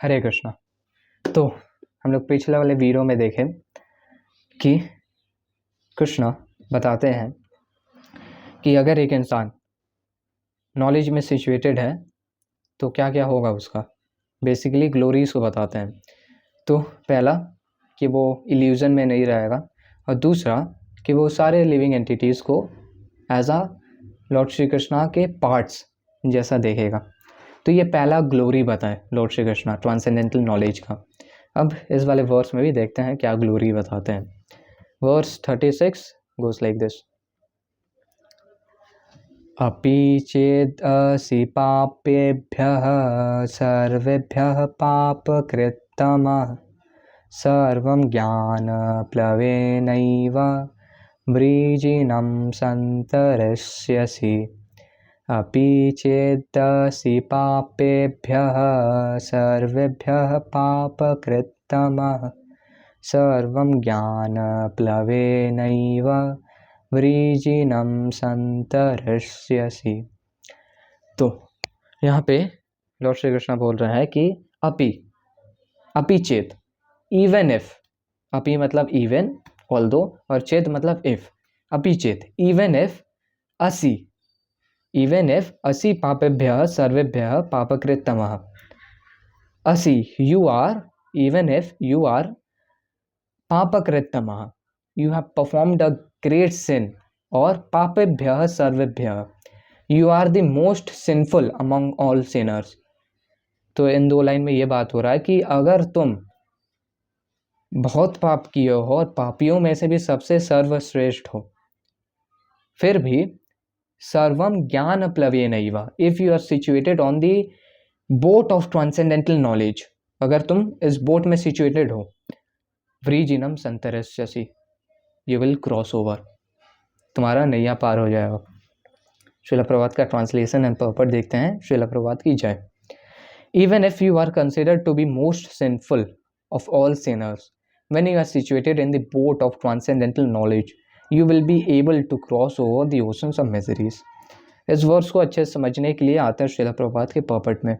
हरे कृष्णा। तो हम लोग पिछले वाले वीडियो में देखें कि कृष्णा बताते हैं कि अगर एक इंसान नॉलेज में सिचुएटेड है तो क्या क्या होगा उसका। बेसिकली ग्लोरीज को बताते हैं। तो पहला कि वो इल्यूजन में नहीं रहेगा, और दूसरा कि वो सारे लिविंग एंटिटीज़ को एज आ लॉर्ड श्री कृष्णा के पार्ट्स जैसा देखेगा। तो ये पहला ग्लोरी बताए Lord Shri Krishna transcendental knowledge का। अब इस वाले वर्स में भी देखते हैं क्या ग्लोरी बताते हैं। Verse 36 goes like this. अपि चेदसि पापेभ्यः सर्वेभ्यः पापकृत्तमः सर्वं ज्ञानप्लवेनैव वृजिनं सन्तरिष्यसि। अपि चेदसि पापेभ्यः सर्वेभ्यः पापकृत्तमः सर्वं ज्ञानप्लवेनैव वृजिनं सन्तरिष्यसि। तो यहाँ पे लॉर्ड श्री कृष्ण बोल रहे हैं कि अपि चेत, इवन इफ। अपि मतलब इवन, ऑल्दो, और चेत मतलब इफ। अपि चेत, इवन इफ असि पापेभ्यः सर्वेभ्यः पापकृत्तमः। असि, you are, even if you are papakritamah, you have performed a great sin, or papebhyah sarvebhyah, you are the most sinful among all sinners। तो इन दो लाइन में ये बात हो रहा है कि अगर तुम बहुत पाप किए हो और पापियों में से भी सबसे सर्वश्रेष्ठ हो, फिर भी सर्वम ज्ञान प्लवेनैव, if you are situated on the boat of transcendental knowledge, अगर तुम इस बोट में सिचुएटेड हो, व्रीजिनम संतरस्यसि, यू विल क्रॉस ओवर, तुम्हारा नैया पार हो जाएगा। श्रील प्रभात का ट्रांसलेशन एंड पर्पट देखते हैं। श्रील प्रभात की जय। Even if you are considered to be most sinful of all sinners, when you are situated in the boat of transcendental knowledge, you will be able to cross over the oceans of miseries. इस words को अच्छे से समझने के लिए आते हैं श्रील प्रभात के पर्पट में।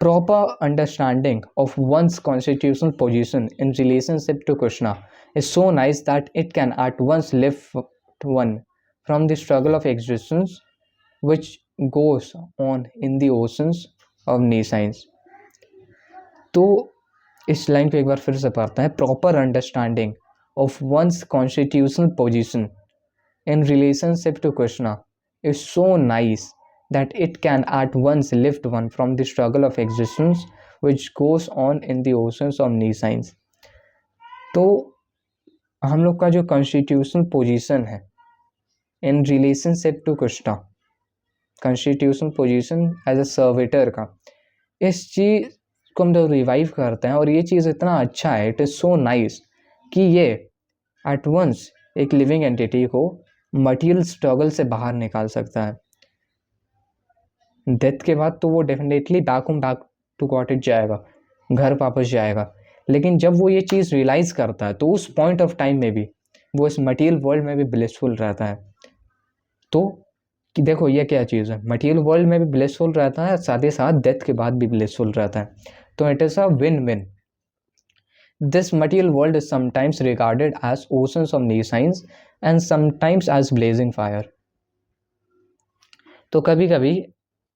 Proper understanding of one's constitutional position in relationship to Krishna is so nice that it can at once lift one from the struggle of existence which goes on in the oceans of nescience। तो इस line को एक बार फिर से पढ़ते हैं। Proper understanding of one's constitutional position in relationship to Krishna is so nice that it can at once lift one from the struggle of existence which goes on in the oceans of nescience। तो हम लोग का जो constitutional position है in relationship to Krishna, constitutional position as a servitor का, इस चीज़ को हम लोग रिवाइव करते हैं। और ये चीज़ इतना अच्छा है, इट इज़ सो नाइस, कि ये एट वंस एक लिविंग एंटिटी को मटीरियल स्ट्रगल से बाहर निकाल सकता है। डेथ के बाद तो वो डेफिनेटली बैक टू कॉटेज जाएगा, घर वापस जाएगा। लेकिन जब वो ये चीज़ रियलाइज़ करता है तो उस पॉइंट ऑफ टाइम में भी वो इस मटीरियल वर्ल्ड में भी ब्लिसफुल रहता है। तो कि देखो ये क्या चीज़ है, मटीरियल वर्ल्ड में भी ब्लिसफुल रहता है, साथ ही साथ डेथ के बाद भी ब्लिसफुल रहता है। तो it is a win win. This material world is sometimes regarded as oceans of nescience and sometimes as blazing fire. तो कभी कभी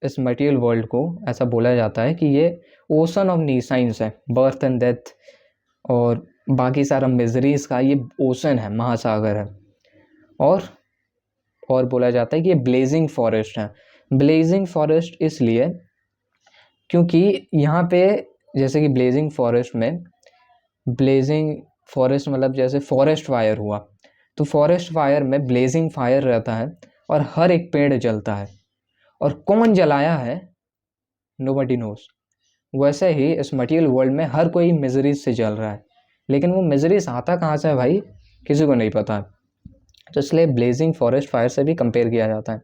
इस मटीरियल वर्ल्ड को ऐसा बोला जाता है कि ये ओशन ऑफ nescience है, बर्थ एंड डेथ और बाकी सारा मिजरीज का ये ओशन है, महासागर है। और बोला जाता है कि ये ब्लेजिंग फॉरेस्ट है। ब्लेजिंग फॉरेस्ट इसलिए क्योंकि यहाँ पे जैसे कि ब्लेजिंग फॉरेस्ट मतलब जैसे फॉरेस्ट फायर हुआ, तो फॉरेस्ट फायर में ब्लेजिंग फायर रहता है और हर एक पेड़ जलता है, और कौन जलाया है नोबडी नोस। वैसे ही इस मटीरियल वर्ल्ड में हर कोई मिजरीज से जल रहा है, लेकिन वो मिजरीज आता कहाँ से है भाई, किसी को नहीं पता। तो इसलिए ब्लेजिंग फॉरेस्ट फायर से भी कंपेयर किया जाता है।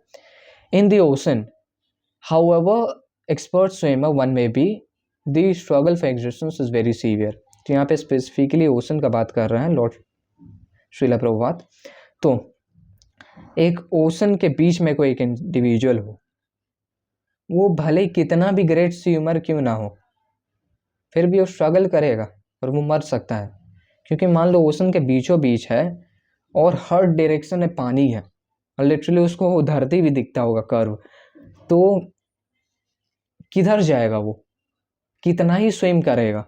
In the ocean however expert swimmer one may be, the struggle for existence is very severe. तो यहाँ पे स्पेसिफिकली ओशन का बात कर रहे हैं लॉर्ड श्रील प्रभुपाद। तो एक ओशन के बीच में कोई एक इंडिविजुअल हो, वो भले कितना भी ग्रेट स्विमर क्यों ना हो, फिर भी वो स्ट्रगल करेगा और वो मर सकता है, क्योंकि मान लो ओशन के बीचों बीच है और हर डायरेक्शन में पानी है और लिटरली उसको धरती भी दिखता होगा कर्व, तो किधर जाएगा वो, कितना ही स्विम करेगा।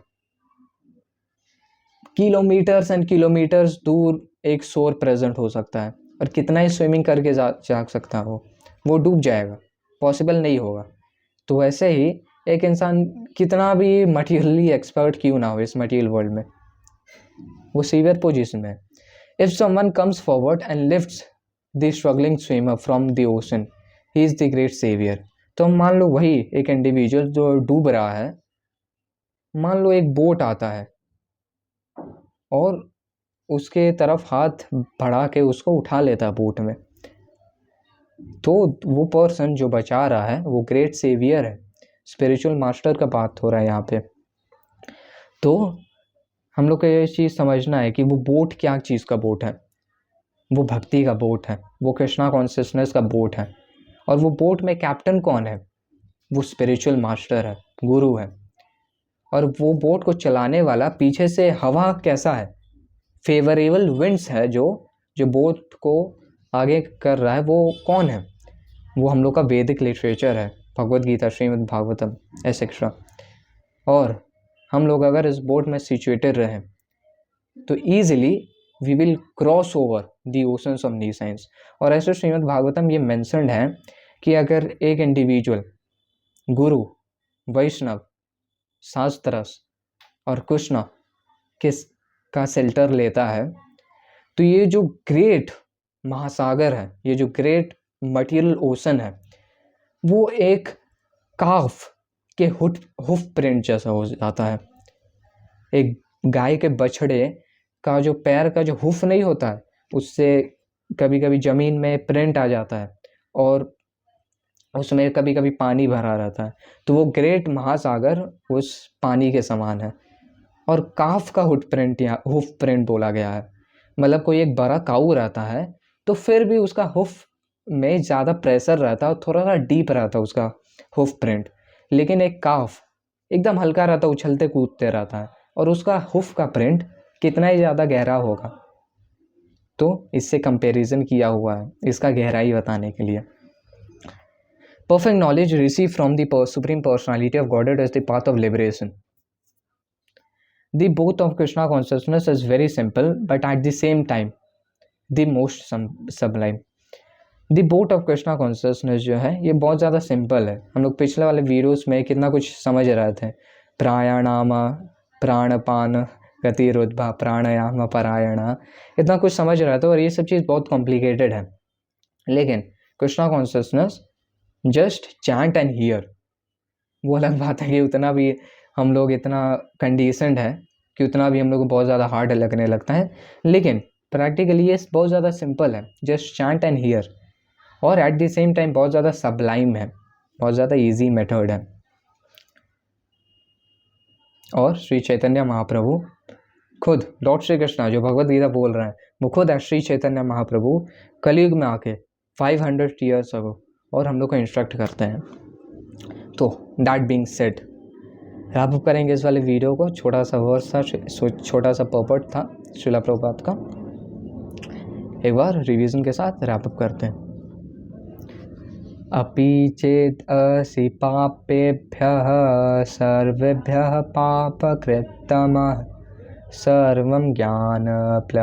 किलोमीटर्स एंड किलोमीटर्स दूर एक शोर प्रेजेंट हो सकता है और कितना ही स्विमिंग करके जा सकता है वो डूब जाएगा, पॉसिबल नहीं होगा। तो वैसे ही एक इंसान कितना भी मटेरियली एक्सपर्ट क्यों ना हो इस मटेरियल वर्ल्ड में, वो सीवियर पोजीशन में है। If someone comes forward and lifts the struggling swimmer from the ocean, he is the great saviour. तो मान लो वही एक इंडिविजुअल जो डूब रहा है, मान लो एक बोट आता है और उसके तरफ हाथ बढ़ा के उसको उठा लेता है बोट में, तो वो पर्सन जो बचा रहा है वो ग्रेट सेवियर है, स्पिरिचुअल मास्टर का बात हो रहा है यहाँ पे। तो हम लोग को ये चीज़ समझना है कि वो बोट क्या चीज़ का बोट है, वो भक्ति का बोट है, वो कृष्णा कॉन्शियसनेस का बोट है। और वो बोट में कैप्टन कौन है, वो स्पिरिचुअल मास्टर है, गुरु है। और वो बोट को चलाने वाला पीछे से हवा कैसा है, फेवरेबल विंड्स है जो बोट को आगे कर रहा है, वो कौन है, वो हम लोग का वैदिक लिटरेचर है, भगवद गीता, श्रीमद् भागवतम एसेट्रा। और हम लोग अगर इस बोट में सिचुएटेड रहें तो easily we will cross over the oceans of nescience. और ऐसे श्रीमद् भागवतम ये मेंशन्ड है कि अगर एक इंडिविजुअल गुरु, वैष्णव, शास्त्रस और कृष्ण का शेल्टर लेता है, तो ये जो ग्रेट महासागर है, ये जो ग्रेट मटेरियल ओशन है, वो एक काफ के हुफ प्रिंट जैसा हो जाता है। एक गाय के बछड़े का जो पैर का जो हुफ नहीं होता है, उससे कभी कभी ज़मीन में प्रिंट आ जाता है और उसमें कभी कभी पानी भरा रहता है, तो वो ग्रेट महासागर उस पानी के समान है। और काफ का हुफ प्रिंट बोला गया है, मतलब कोई एक बड़ा काऊ रहता है तो फिर भी उसका हुफ में ज़्यादा प्रेशर रहता है और थोड़ा सा डीप रहता है उसका हुफ प्रिंट, लेकिन एक काफ एकदम हल्का रहता है, उछलते कूदते रहता है, और उसका हुफ का प्रिंट कितना ही ज़्यादा गहरा होगा। तो इससे कंपैरिजन किया हुआ है इसका गहराई बताने के लिए। Perfect knowledge receive from the supreme personality of godhead is the path of liberation. The both of Krishna consciousness is very simple, but at the same time, the most sublime. The boat of Krishna consciousness जो है ये बहुत ज़्यादा simple है। हम लोग पिछले वाले वीडियोस में कितना कुछ समझ रहे थे, प्राणायाम, प्राणपान, गतिरुद्भा, प्राणायाम, परायण, इतना कुछ समझ रहे थे और ये सब चीज़ बहुत कॉम्प्लिकेटेड है। लेकिन Krishna consciousness just chant and here, वो अलग बात है कि उतना भी हम लोग इतना कंडीशनड है कि उतना भी हम लोग को बहुत ज़्यादा हार्ड लगने लगता है, लेकिन प्रैक्टिकली ये बहुत ज़्यादा सिंपल है, जस्ट चैंट एंड हियर, और एट द सेम टाइम बहुत ज़्यादा सबलाइम है, बहुत ज़्यादा इजी मेथड है। और श्री चैतन्य महाप्रभु खुद, लॉर्ड श्री कृष्णा जो भगवद गीता बोल रहे हैं, वो खुद है श्री चैतन्य महाप्रभु कलयुग में आके 500 ईयर्स अगो और हम लोग को इंस्ट्रक्ट करते हैं। तो that being said, wrap up करेंगे इस वाले वीडियो को। छोटा सा वर्स था, छोटा सा पर्पट था श्रीला प्रभुपाद का। एक बार रिवीजन के साथ रैप अप करते हैं। अपि चेत् असि पापेभ्यः सर्वेभ्यः पापकृत्तमः सर्वं ज्ञानप्लवेनैव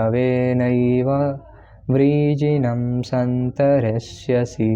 वृजिनं सन्तरिष्यसि।